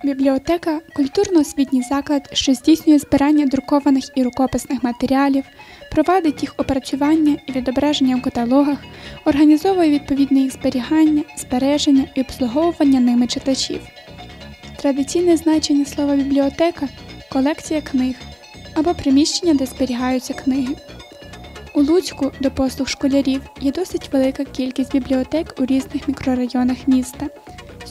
Бібліотека – культурно-освітній заклад, що здійснює збирання друкованих і рукописних матеріалів, провадить їх опрацювання і відображення в каталогах, організовує відповідне їх зберігання, збереження і обслуговування ними читачів. Традиційне значення слова «бібліотека» – колекція книг або приміщення, де зберігаються книги. У Луцьку, до послуг школярів, є досить велика кількість бібліотек у різних мікрорайонах міста.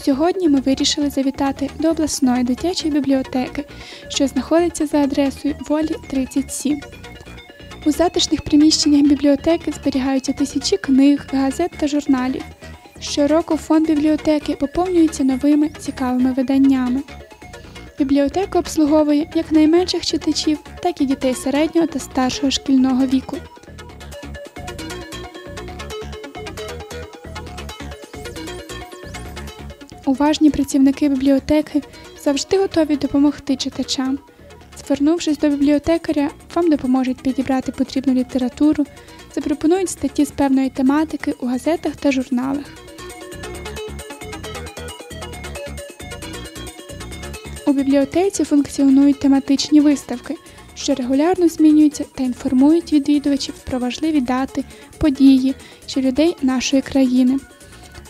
Сьогодні ми вирішили завітати до обласної дитячої бібліотеки, що знаходиться за адресою Волі, 37. У затишних приміщеннях бібліотеки зберігаються тисячі книг, газет та журналів. Щороку фонд бібліотеки поповнюється новими цікавими виданнями. Бібліотека обслуговує як найменших читачів, так і дітей середнього та старшого шкільного віку. Уважні працівники бібліотеки завжди готові допомогти читачам. Звернувшись до бібліотекаря, вам допоможуть підібрати потрібну літературу, запропонують статті з певної тематики у газетах та журналах. У бібліотеці функціонують тематичні виставки, що регулярно змінюються та інформують відвідувачів про важливі дати, події чи людей нашої країни.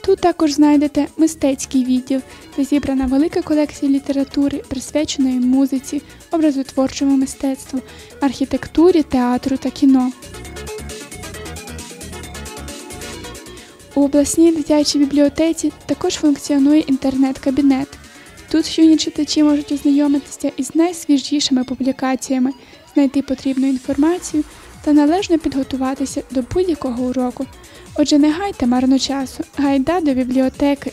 Тут також знайдете мистецький відділ, де зібрана велика колекція літератури, присвяченої музиці, образотворчому мистецтву, архітектурі, театру та кіно. У обласній дитячій бібліотеці також функціонує інтернет-кабінет. Тут юні читачі можуть ознайомитися із найсвіжішими публікаціями, знайти потрібну інформацію та належно підготуватися до будь-якого уроку. Отже, не гайте марно часу, гайда до бібліотеки!